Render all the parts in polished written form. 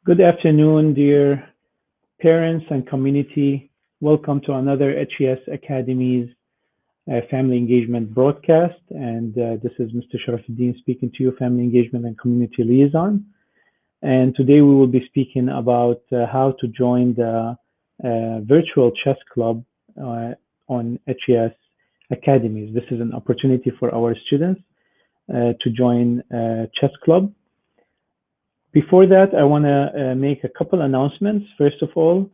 Good afternoon, dear parents and community. Welcome to another HES Academy's Family Engagement broadcast. And this is Mr. Charafeddine speaking to you, Family Engagement and Community Liaison. And today we will be speaking about how to join the virtual chess club on HES Academies. This is an opportunity for our students to join chess club. Before that, I want to make a couple announcements. First of all,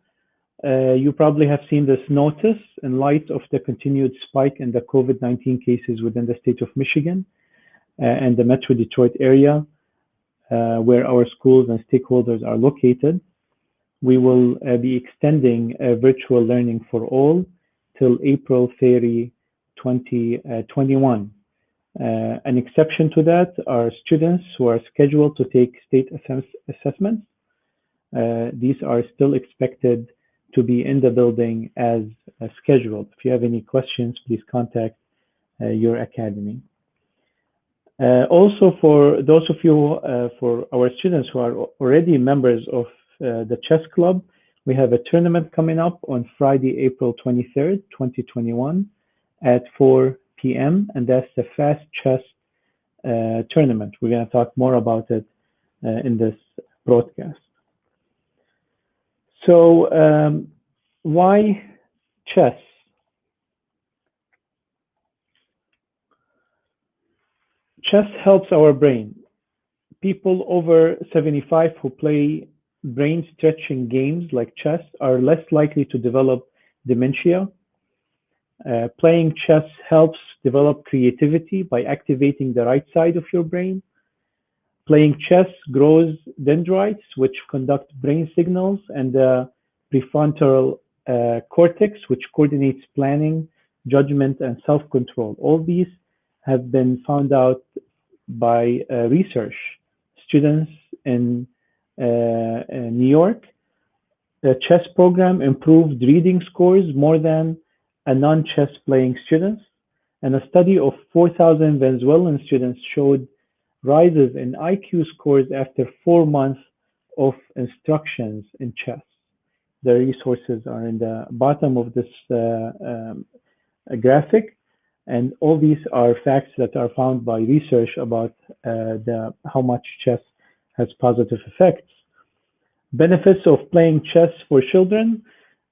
you probably have seen this notice in light of the continued spike in the COVID-19 cases within the state of Michigan and the Metro Detroit area, where our schools and stakeholders are located. We will be extending virtual learning for all till April 30, 2021. An exception to that are students who are scheduled to take state assessments. These are still expected to be in the building as scheduled. If you have any questions, please contact your academy. Also, for those of you, for our students who are already members of the chess club, we have a tournament coming up on Friday, April 23rd, 2021 at 4 p.m. and that's the Fast Chess tournament. We're going to talk more about it in this broadcast. So why chess? Chess helps our brain. People over 75 who play brain-stretching games like chess are less likely to develop dementia. Playing chess helps develop creativity by activating the right side of your brain. Playing chess grows dendrites, which conduct brain signals, and the prefrontal cortex, which coordinates planning, judgment, and self-control. All these have been found out by research. Students in New York, the chess program improved reading scores more than a non-chess playing students, and a study of 4,000 Venezuelan students showed rises in IQ scores after 4 months of instructions in chess. The resources are in the bottom of this graphic, and all these are facts that are found by research about how much chess has positive effects. Benefits of playing chess for children.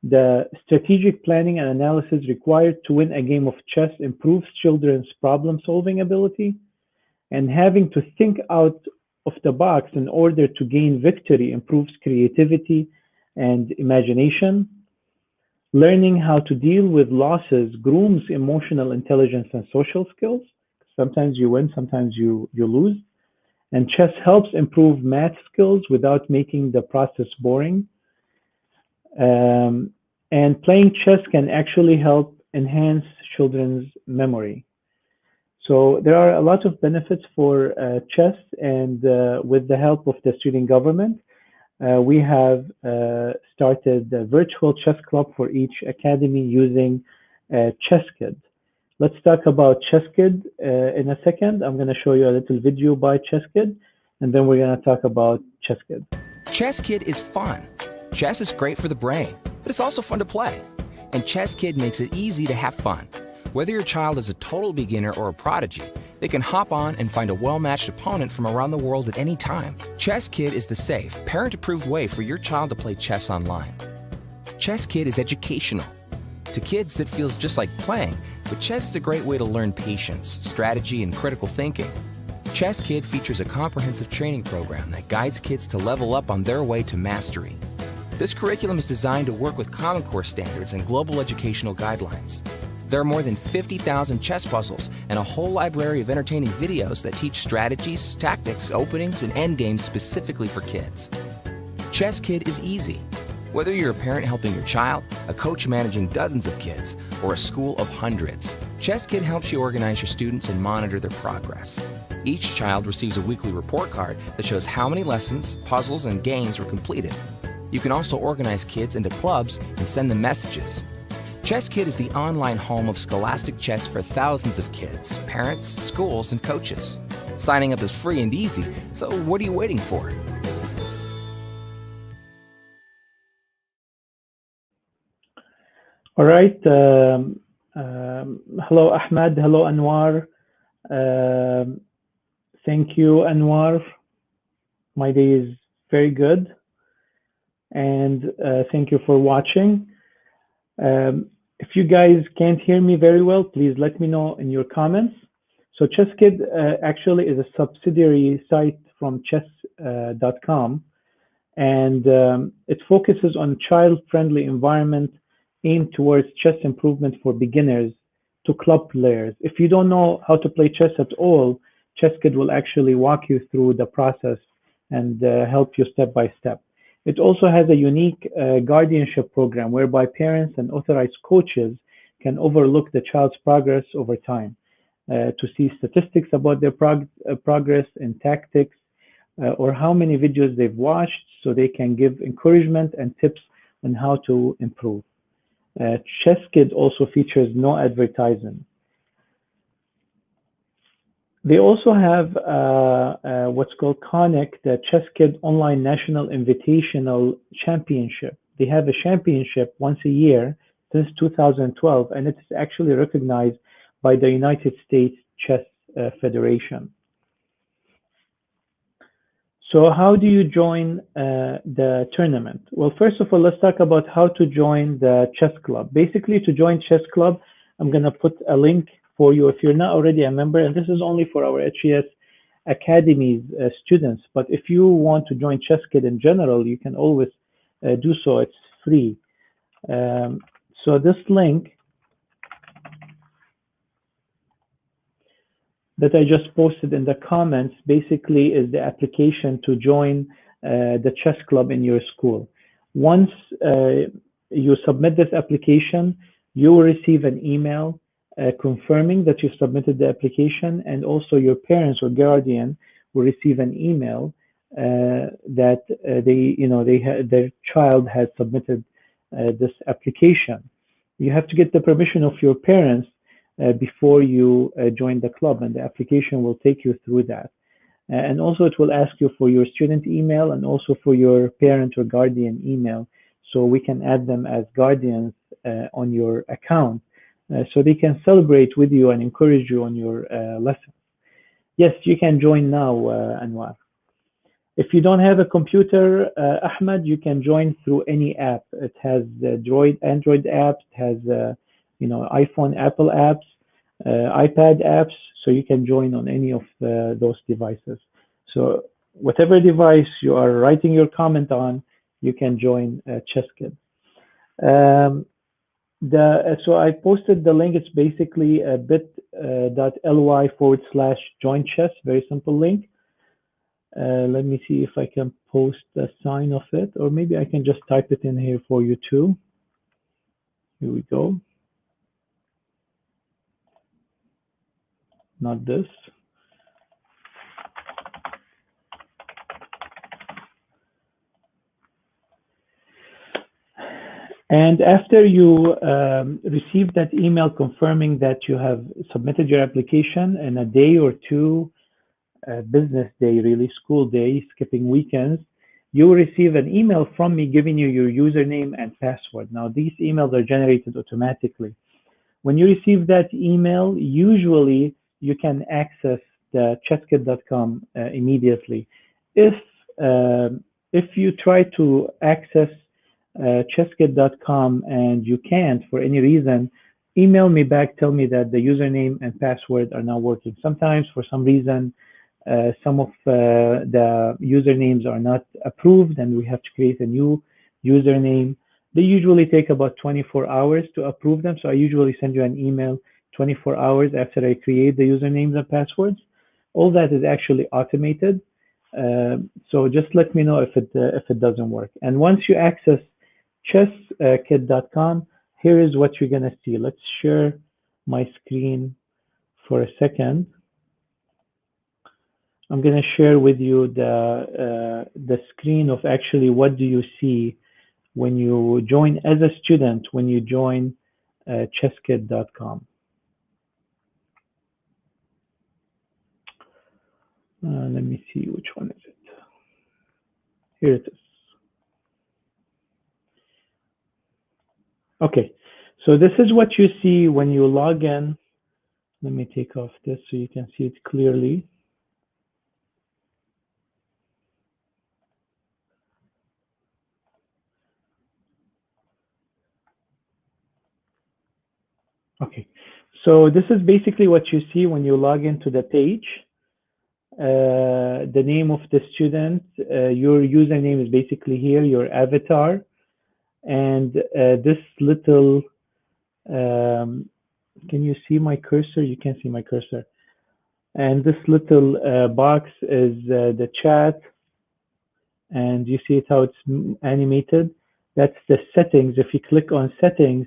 The strategic planning and analysis required to win a game of chess improves children's problem-solving ability, and having to think out of the box in order to gain victory improves creativity and imagination. Learning how to deal with losses grooms emotional intelligence and social skills. Sometimes you win, sometimes you lose. And chess helps improve math skills without making the process boring. And playing chess can actually help enhance children's memory. So there are a lot of benefits for chess, and with the help of the student government, we have started the virtual chess club for each academy using ChessKid. Let's talk about ChessKid in a second. I'm going to show you a little video by ChessKid, and then we're going to talk about ChessKid. ChessKid is fun. Chess is great for the brain, but it's also fun to play. And ChessKid makes it easy to have fun. Whether your child is a total beginner or a prodigy, they can hop on and find a well-matched opponent from around the world at any time. ChessKid is the safe, parent-approved way for your child to play chess online. ChessKid is educational. To kids, it feels just like playing, but chess is a great way to learn patience, strategy, and critical thinking. ChessKid features a comprehensive training program that guides kids to level up on their way to mastery. This curriculum is designed to work with Common Core standards and global educational guidelines. There are more than 50,000 chess puzzles and a whole library of entertaining videos that teach strategies, tactics, openings, and endgames specifically for kids. ChessKid is easy. Whether you're a parent helping your child, a coach managing dozens of kids, or a school of hundreds, ChessKid helps you organize your students and monitor their progress. Each child receives a weekly report card that shows how many lessons, puzzles, and games were completed. You can also organize kids into clubs and send them messages. ChessKid is the online home of scholastic chess for thousands of kids, parents, schools, and coaches. Signing up is free and easy, so what are you waiting for? All right. Hello, Ahmed. Hello, Anwar. Um, Thank you, Anwar. My day is very good, and thank you for watching. If you guys can't hear me very well, please let me know in your comments. So ChessKid actually is a subsidiary site from chess.com, and it focuses on child-friendly environment aimed towards chess improvement for beginners to club players. If you don't know how to play chess at all, ChessKid will actually walk you through the process and help you step by step. It also has a unique guardianship program whereby parents and authorized coaches can overlook the child's progress over time to see statistics about their progress and tactics or how many videos they've watched so they can give encouragement and tips on how to improve. ChessKid also features no advertising. They also have what's called CONIC, the ChessKid Online National Invitational Championship. They have a championship once a year since 2012, and it's actually recognized by the United States Chess Federation. So how do you join the tournament? Well, first of all, let's talk about how to join the chess club. Basically, to join chess club, I'm going to put a link for you if you're not already a member, and this is only for our HES Academies students. But if you want to join ChessKid in general, you can always do so. It's free. So this link that I just posted in the comments basically is the application to join the chess club in your school. Once you submit this application, you will receive an email confirming that you submitted the application, and also your parents or guardian will receive an email that their child has submitted this application. You have to get the permission of your parents before you join the club, and the application will take you through that. And also it will ask you for your student email and also for your parent or guardian email, so we can add them as guardians on your account, so they can celebrate with you and encourage you on your lessons. Yes, you can join now, Anwar. If you don't have a computer, Ahmed, you can join through any app. It has Android apps, it has iPhone, Apple apps, iPad apps, so you can join on any of those devices. So whatever device you are writing your comment on, you can join ChessKid. So I posted the link. It's basically bit.ly/join chess, very simple link. Let me see if I can post the sign of it, or maybe I can just type it in here for you too. Here we go. Not this. And after you receive that email confirming that you have submitted your application in a day or two, business day, really school day, skipping weekends, you will receive an email from me giving you your username and password. Now, these emails are generated automatically. When you receive that email, usually you can access the chesskid.com immediately. If you try to access chesskid.com and you can't for any reason, email me back, tell me that the username and password are not working. Sometimes for some reason, some of the usernames are not approved and we have to create a new username. They usually take about 24 hours to approve them. So I usually send you an email 24 hours after I create the usernames and passwords. All that is actually automated. So just let me know if it doesn't work. And once you access chesskid.com, here is what you're gonna see. Let's share my screen for a second. I'm gonna share with you the screen of actually what do you see when you join as a student, when you join chesskid.com. Let me see, which one is it? Here it is. Okay, So this is what you see when you log in. Let me take off this so you can see it clearly. Okay, so this is basically what you see when you log into the page. The name of the student, your username is basically here, your avatar, and this little, can you see my cursor? You can't see my cursor. And this little box is the chat, and you see it how it's animated. That's the settings. If you click on settings,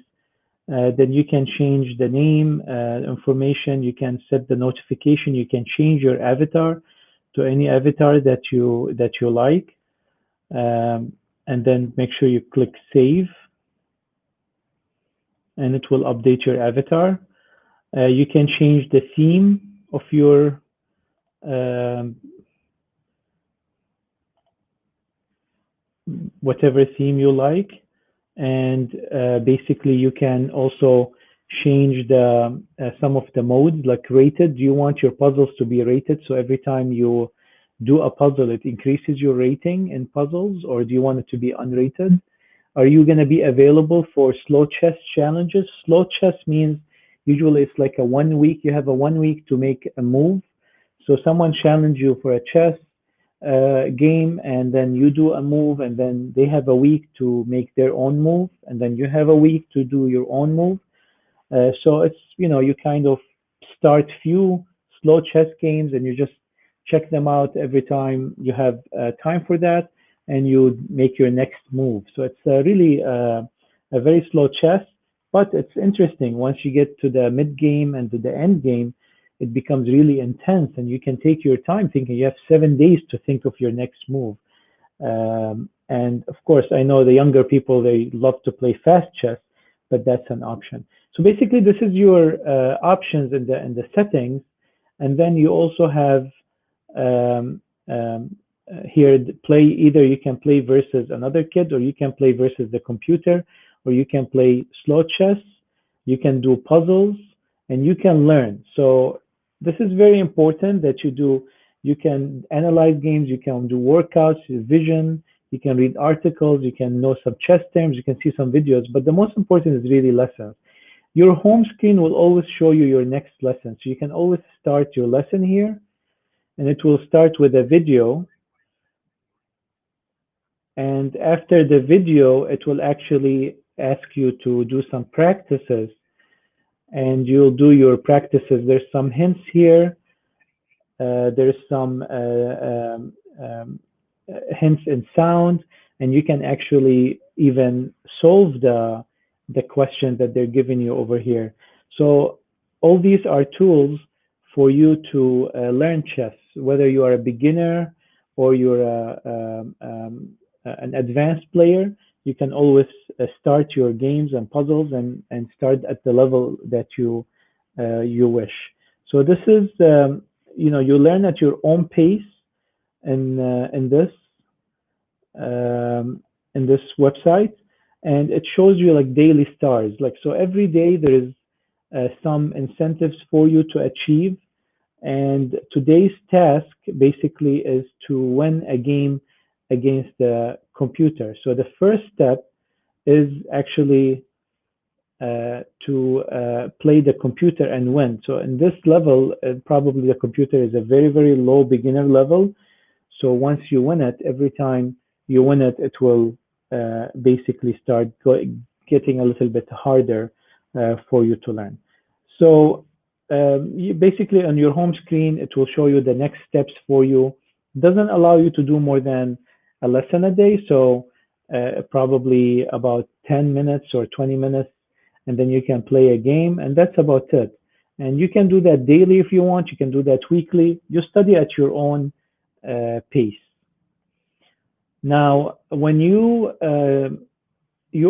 then you can change the name information, you can set the notification, you can change your avatar to any avatar that you like, and then make sure you click save, and it will update your avatar. You can change the theme of your whatever theme you like, and basically you can also change the some of the modes, like rated. Do you want your puzzles to be rated, so every time you do a puzzle it increases your rating in puzzles, or do you want it to be unrated? Are you going to be available for slow chess challenges? Slow chess means usually it's like a 1 week, you have a 1 week to make a move. So someone challenge you for a chess game, and then you do a move, and then they have a week to make their own move, and then you have a week to do your own move. So it's, you kind of start few slow chess games, and you just check them out every time you have time for that, and you make your next move. So it's really a very slow chess, but it's interesting. Once you get to the mid game and to the end game, it becomes really intense, and you can take your time thinking. You have 7 days to think of your next move. And of course, I know the younger people, they love to play fast chess, but that's an option. So basically, this is your options in the settings, and then you also have here play. Either you can play versus another kid, or you can play versus the computer, or you can play slow chess. You can do puzzles, and you can learn. So this is very important that you do. You can analyze games, you can do workouts, vision, you can read articles, you can know some chess terms, you can see some videos, but the most important is really lessons. Your home screen will always show you your next lesson. So you can always start your lesson here, and it will start with a video. And after the video, it will actually ask you to do some practices, and you'll do your practices. There's some hints here. There's some hints in sound, and you can actually even solve the question that they're giving you over here. So all these are tools for you to learn chess, whether you are a beginner or you're an advanced player. You can always start your games and puzzles and start at the level that you wish. So this is you learn at your own pace in this website, and it shows you like daily stars. Like, so every day there is some incentives for you to achieve, and today's task basically is to win a game against the computer. So the first step is actually to play the computer and win. So in this level, probably the computer is a very, very low beginner level. So once you win it, every time you win it, it will basically start getting a little bit harder for you to learn. So you basically on your home screen, it will show you the next steps for you. It doesn't allow you to do more than a lesson a day. So probably about 10 minutes or 20 minutes, and then you can play a game, and that's about it. And you can do that daily if you want. You can do that weekly. You study at your own pace. Now, when you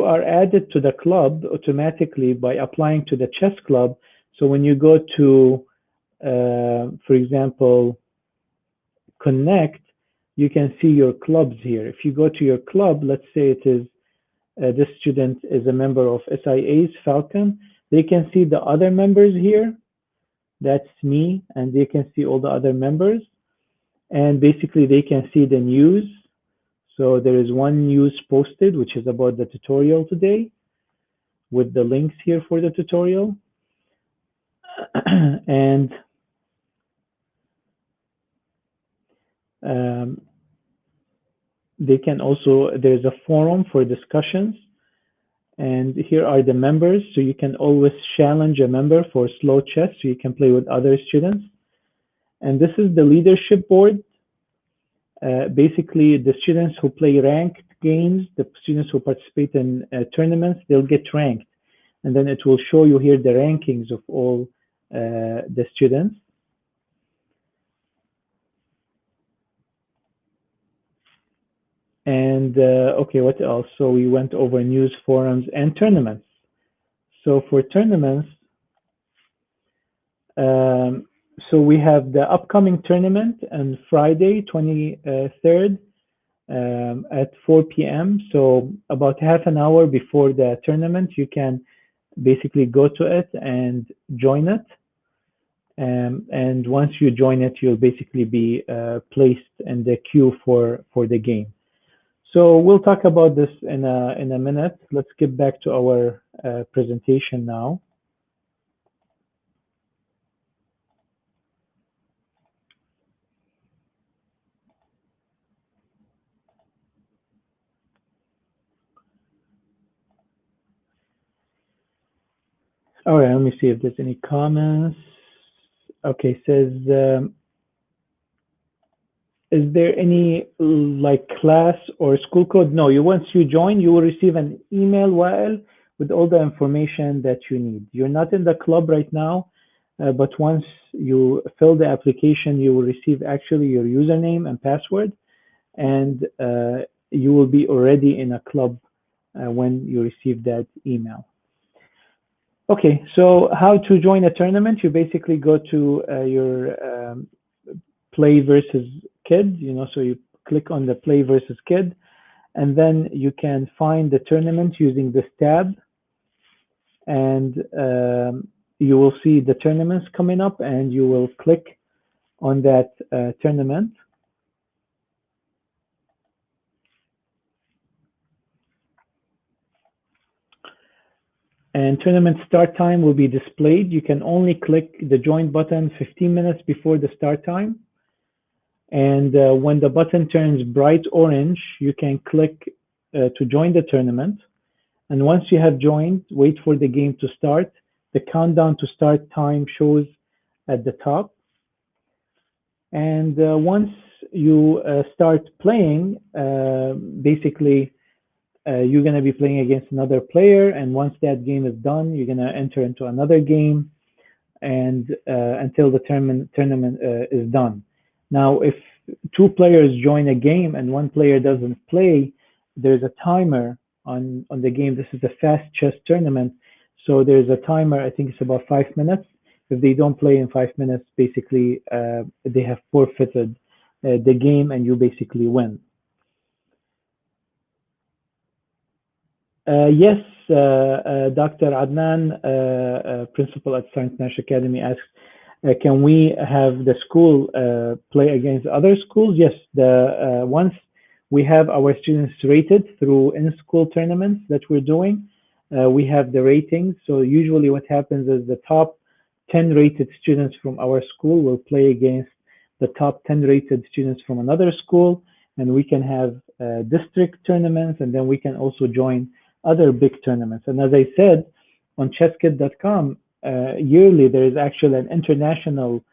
are added to the club automatically by applying to the chess club. So when you go to, for example, connect, you can see your clubs here. If you go to your club, let's say it is This student is a member of SIA's Falcon. They can see the other members here. That's me, and they can see all the other members. And basically, they can see the news. So there is one news posted, which is about the tutorial today, with the links here for the tutorial. And they can also, there's a forum for discussions. And here are the members. So you can always challenge a member for slow chess, so you can play with other students. And this is the leadership board. Basically, the students who play ranked games, the students who participate in tournaments, they'll get ranked. And then it will show you here the rankings of all the students. And okay, what else? So we went over news, forums, and tournaments. So for tournaments, so we have the upcoming tournament on Friday, 23rd at 4 p.m. So about half an hour before the tournament, you can basically go to it and join it. And once you join it, you'll basically be placed in the queue for the game. So we'll talk about this in a minute. Let's get back to our presentation now. All right, let me see if there's any comments. Okay, says, is there any like class or school code? No, once you join, you will receive an email with all the information that you need. You're not in the club right now, but once you fill the application, you will receive actually your username and password, and you will be already in a club when you receive that email. Okay, so how to join a tournament? You basically go to your play versus kid, so you click on the play versus kid, and then you can find the tournament using this tab, and you will see the tournaments coming up, and you will click on that tournament. And tournament start time will be displayed. You can only click the join button 15 minutes before the start time. And when the button turns bright orange, you can click to join the tournament. And once you have joined, wait for the game to start. The countdown to start time shows at the top. And once you start playing, basically, you're going to be playing against another player, and once that game is done, you're going to enter into another game, and until the tournament is done. Now, if two players join a game and one player doesn't play, there's a timer on the game. This is a fast chess tournament, so there's a timer. I think it's about 5 minutes. If they don't play in 5 minutes, basically they have forfeited the game, and you basically win. Yes, Dr. Adnan, principal at Science National Academy, asks, can we have the school play against other schools? Yes, once we have our students rated through in-school tournaments that we're doing, we have the ratings. So usually what happens is the top 10 rated students from our school will play against the top 10 rated students from another school, and we can have district tournaments, and then we can also join other big tournaments. And as I said, on chesskit.com, yearly there is actually an international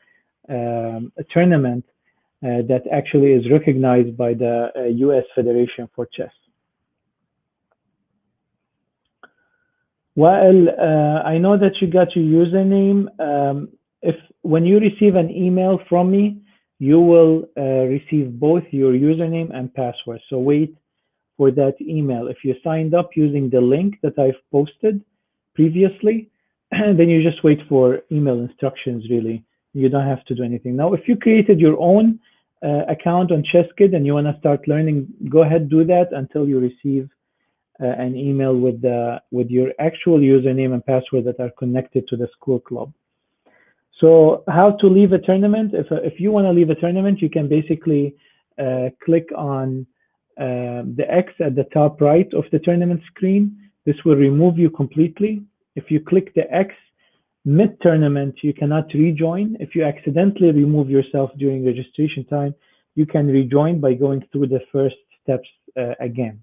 tournament that actually is recognized by the US Federation for Chess. Well, I know that you got your username. When you receive an email from me, you will receive both your username and password. So wait for that email. If you signed up using the link that I've posted previously, then you just wait for email instructions, really. You don't have to do anything. Now, if you created your own account on ChessKid and you want to start learning, go ahead, do that until you receive an email with your actual username and password that are connected to the school club. So how to leave a tournament? If you want to leave a tournament, you can basically click on the X at the top right of the tournament screen. This will remove you completely. If you click the X mid-tournament, you cannot rejoin. If you accidentally remove yourself during registration time, you can rejoin by going through the first steps again.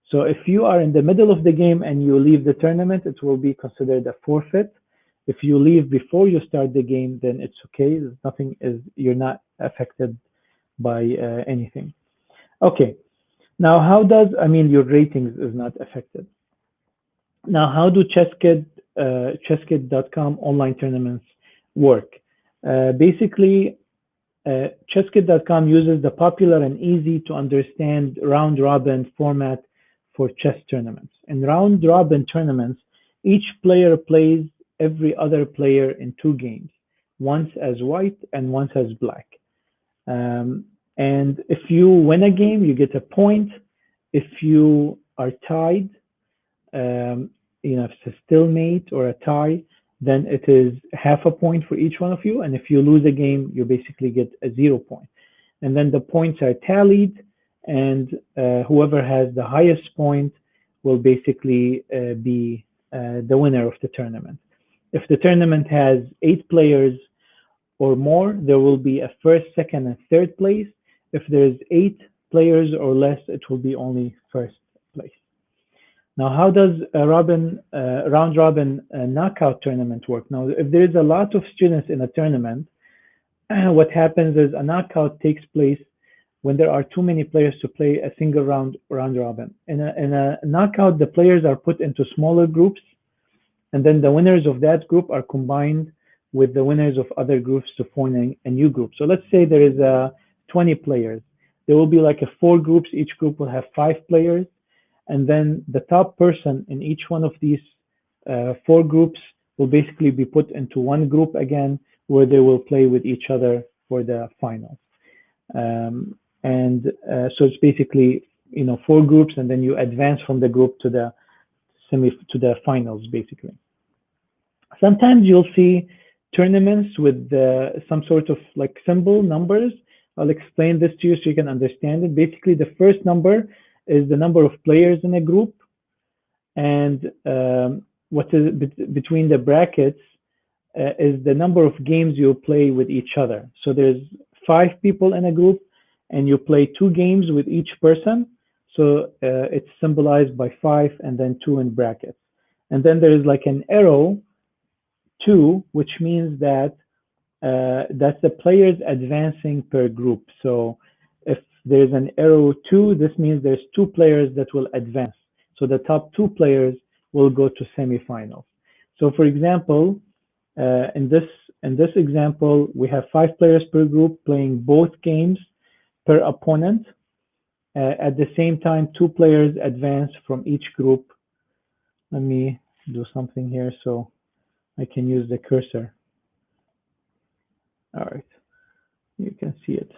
So if you are in the middle of the game and you leave the tournament, it will be considered a forfeit. If you leave before you start the game, then it's okay. You're not affected by anything. Okay. Now, your ratings is not affected. Now, how do chesskid.com online tournaments work? Basically, chesskid.com uses the popular and easy to understand round robin format for chess tournaments. In round robin tournaments, each player plays every other player in 2 games, once as white and once as black. And if you win a game, you get a point. If you are tied, if it's a stalemate or a tie, then it is half a point for each one of you. And if you lose a game, you basically get a 0 point. And then the points are tallied, and whoever has the highest point will basically be the winner of the tournament. If the tournament has 8 players or more, there will be a first, second, and third place. If there's 8 players or less, it will be only first place. Now, how does a round robin knockout tournament work? Now, if there is a lot of students in a tournament, what happens is a knockout takes place when there are too many players to play a single round robin. In a knockout, the players are put into smaller groups, and then the winners of that group are combined with the winners of other groups to form a new group. So let's say there is 20 players. There will be like 4 groups. Each group will have 5 players. And then the top person in each one of these 4 groups will basically be put into one group again, where they will play with each other for the finals. So it's basically 4 groups, and then you advance from the group to the finals, basically. Sometimes you'll see tournaments with some sort of like symbol numbers. I'll explain this to you so you can understand it. Basically, the first number is the number of players in a group, and what is between the brackets is the number of games you play with each other. So there's 5 people in a group, and you play 2 games with each person. So it's symbolized by 5 and then 2 in brackets. And then there is like an arrow 2, which means that that's the players advancing per group. So if there's an arrow 2, this means there's 2 players that will advance. So the top 2 players will go to semifinals. So for example, in this example, we have 5 players per group playing both games per opponent. At the same time, 2 players advance from each group. Let me do something here so I can use the cursor. All right, you can see it.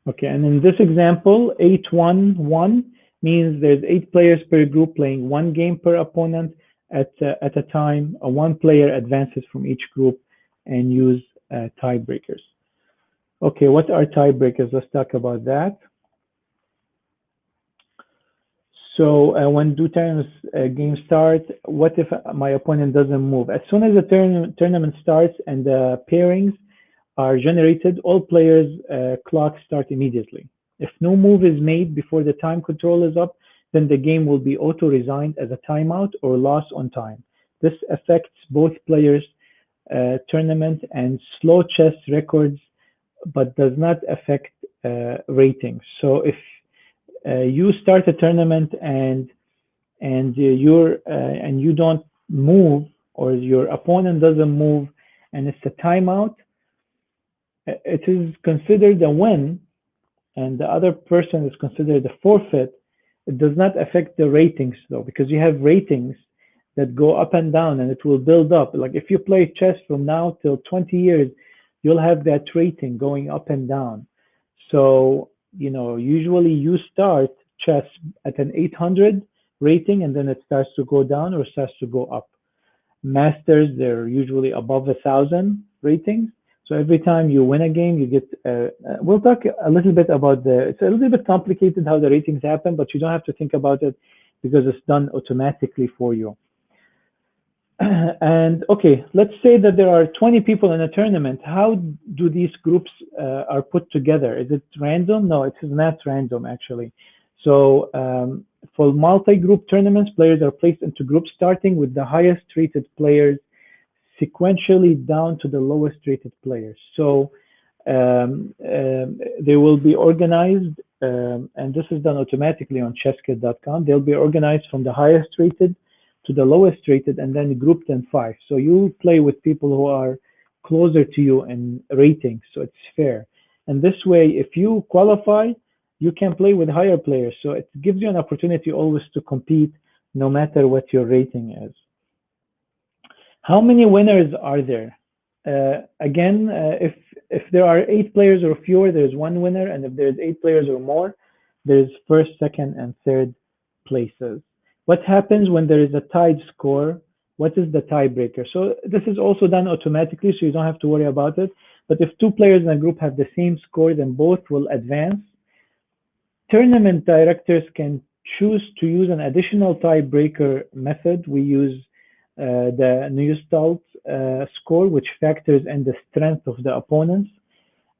Okay, and in this example, 8-1-1 means there's 8 players per group playing 1 game per opponent at a time. 1 player advances from each group and use tiebreakers. Okay, what are tiebreakers? Let's talk about that. So when do tournaments games start? What if my opponent doesn't move? As soon as the tournament starts and the pairings are generated, all players' clocks start immediately. If no move is made before the time control is up, then the game will be auto-resigned as a timeout or loss on time. This affects both players' tournament and slow chess records, but does not affect ratings. So if you start a tournament and you don't move, or your opponent doesn't move, and it's a timeout, it is considered a win, and the other person is considered a forfeit. It does not affect the ratings though, because you have ratings that go up and down, and it will build up. Like if you play chess from now till 20 years, you'll have that rating going up and down. So, usually you start chess at an 800 rating, and then it starts to go down or starts to go up. Masters, they're usually above 1,000 ratings. So every time you win a game, you get, we'll talk a little bit about it's a little bit complicated how the ratings happen, but you don't have to think about it because it's done automatically for you. And okay, let's say that there are 20 people in a tournament. How do these groups are put together? Is it random? No, it's not random actually. So for multi-group tournaments, players are placed into groups starting with the highest rated players sequentially down to the lowest rated players. So they will be organized, and this is done automatically on chesskid.com. They'll be organized from the highest rated to the lowest rated and then grouped in 5. So you'll play with people who are closer to you in rating, so it's fair. And this way, if you qualify, you can play with higher players. So it gives you an opportunity always to compete no matter what your rating is. How many winners are there? Again, if there are 8 players or fewer, there's 1 winner. And if there's 8 players or more, there's first, second, and third places. What happens when there is a tied score? What is the tiebreaker? So this is also done automatically, so you don't have to worry about it. But if 2 players in a group have the same score, then both will advance. Tournament directors can choose to use an additional tiebreaker method. We use the Neustalt score, which factors in the strength of the opponents.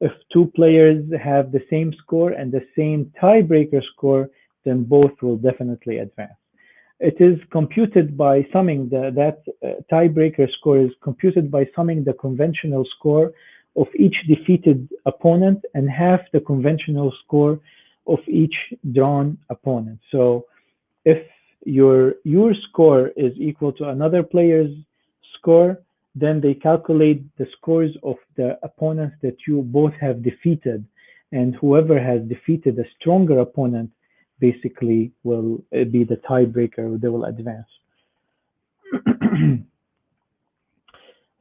If 2 players have the same score and the same tiebreaker score, then both will definitely advance. It is computed by summing that tiebreaker score is computed by summing the conventional score of each defeated opponent and half the conventional score of each drawn opponent. So if your score is equal to another player's score, then they calculate the scores of the opponents that you both have defeated, and whoever has defeated a stronger opponent basically will be the tiebreaker. They will advance.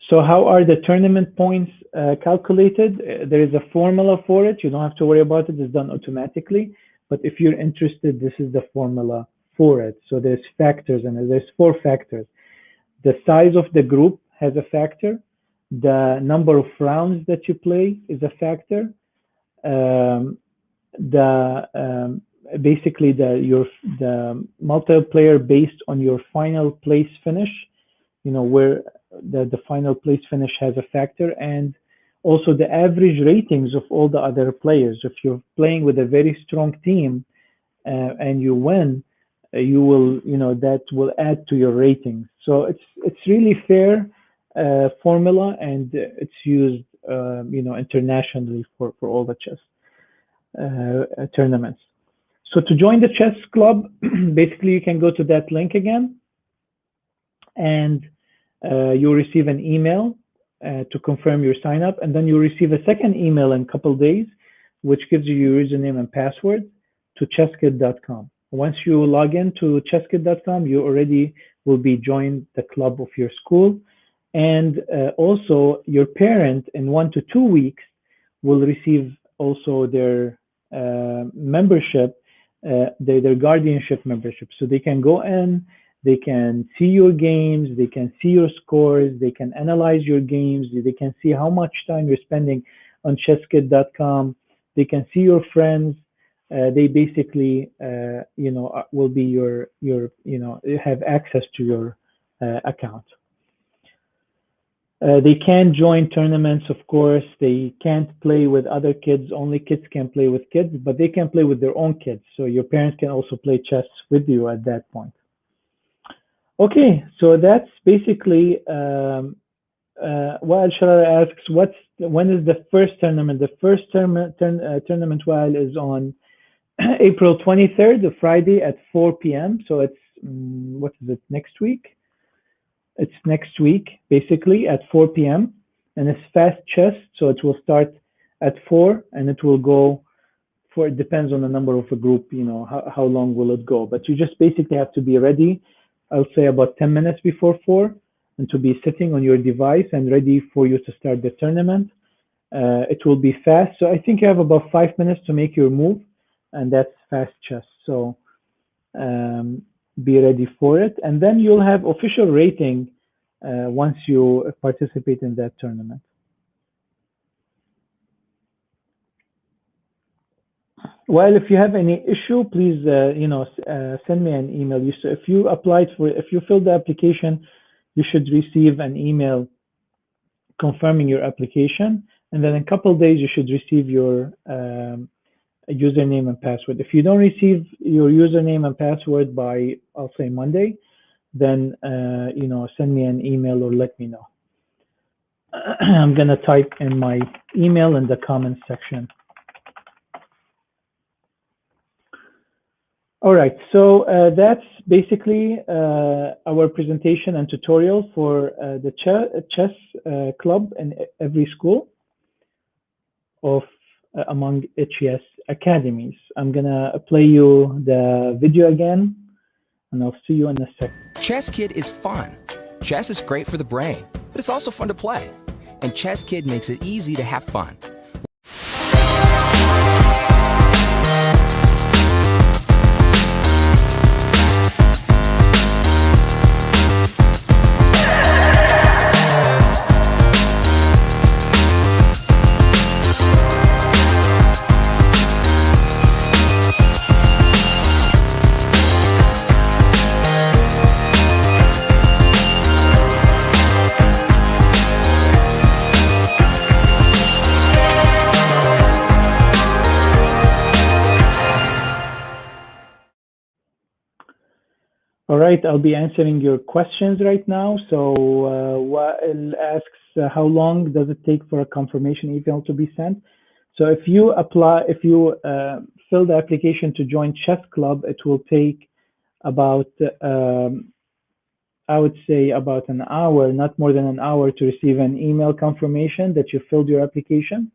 So how are the tournament points calculated? There is a formula for it. You don't have to worry about it. It's done automatically. But if you're interested, this is the formula for it. So there's factors, and there's 4 factors. The size of the group has a factor. The number of rounds that you play is a factor. Basically the multiplayer based on your final place finish, where the final place finish has a factor, and also the average ratings of all the other players. If you're playing with a very strong team and you win, you will, that will add to your ratings. So it's really fair formula, and it's used, internationally for all the chess tournaments. So to join the chess club, basically you can go to that link again, and you'll receive an email to confirm your sign up, and then you'll receive a second email in a couple of days, which gives you your username and password to chesskid.com. Once you log in to chesskid.com, you already will be joined the club of your school, and also your parent in 1 to 2 weeks will receive also their membership, their guardianship membership. So they can go in, they can see your games, they can see your scores, they can analyze your games, they can see how much time you're spending on chesskid.com, they can see your friends. They basically, will be your, have access to your account. They can join tournaments, of course. They can't play with other kids. Only kids can play with kids, but they can play with their own kids. So your parents can also play chess with you at that point. Okay, so that's basically, Wael Sharar asks, when is the first tournament? The first tournament, Wael, is on April 23rd, a Friday at 4 p.m. So it's, what is it, next week? It's next week, basically, at 4 p.m. And it's fast chess, so it will start at 4 and it will go for, it depends on the number of a group, how long will it go. But you just basically have to be ready, I'll say about 10 minutes before 4, and to be sitting on your device and ready for you to start the tournament. It will be fast. So I think you have about 5 minutes to make your move, and that's fast chess. So be ready for it. And then you'll have official rating once you participate in that tournament. Well, if you have any issue, please, send me an email. If you filled the application, you should receive an email confirming your application, and then in a couple of days you should receive your username and password. If you don't receive your username and password by, I'll say Monday, then send me an email or let me know. I'm gonna type in my email in the comments section. All right, so that's basically our presentation and tutorial for the chess club in every school of among HES academies. I'm gonna play you the video again, and I'll see you in a sec. Chess Kid is fun. Chess is great for the brain, but it's also fun to play. And Chess Kid makes it easy to have fun. All right, I'll be answering your questions right now. So it asks how long does it take for a confirmation email to be sent? So if you fill the application to join Chess Club, it will take about, I would say about an hour, not more than an hour, to receive an email confirmation that you filled your application.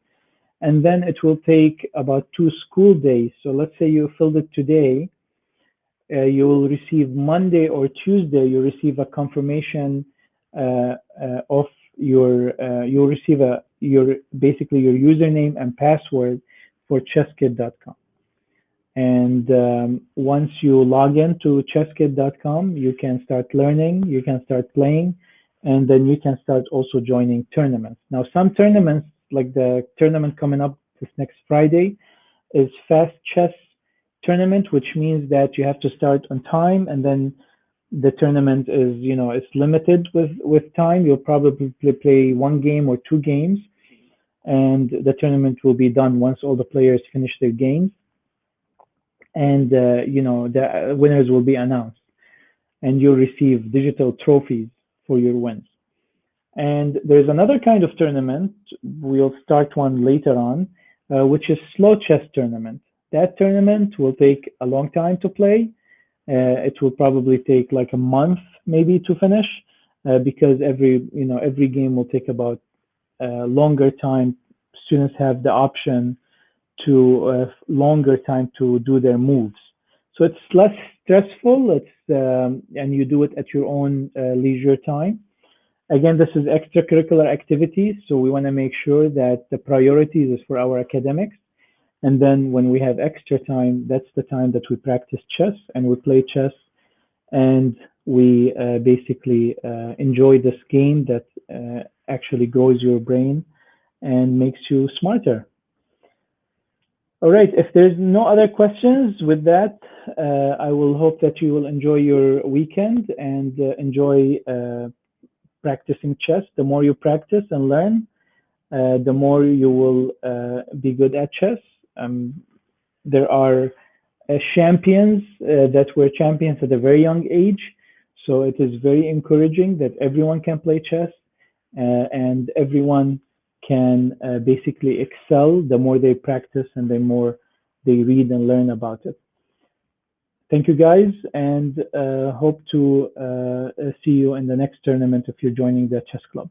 And then it will take about 2 school days. So let's say you filled it today. You will receive Monday or Tuesday, you receive a confirmation of you'll receive basically your username and password for chesskid.com. And once you log in to chesskid.com, you can start learning, you can start playing, and then you can start also joining tournaments. Now, some tournaments, like the tournament coming up this next Friday, is Fast Chess Tournament, which means that you have to start on time, and then the tournament is, it's limited with time. You'll probably play 1 game or 2 games, and the tournament will be done once all the players finish their games, and the winners will be announced, and you'll receive digital trophies for your wins. And there's another kind of tournament, we'll start one later on, which is Slow Chess Tournament. That tournament will take a long time to play. It will probably take like a month maybe to finish, because every game will take about longer time. Students have the option to longer time to do their moves. So it's less stressful. And you do it at your own leisure time. Again, this is extracurricular activities, so we want to make sure that the priorities is for our academics. And then when we have extra time, that's the time that we practice chess and we play chess, and we basically enjoy this game that actually grows your brain and makes you smarter. All right, if there's no other questions with that, I will hope that you will enjoy your weekend and enjoy practicing chess. The more you practice and learn, the more you will be good at chess. There are champions that were champions at a very young age, so it is very encouraging that everyone can play chess and everyone can basically excel the more they practice and the more they read and learn about it. Thank you guys, and hope to see you in the next tournament if you're joining the chess club.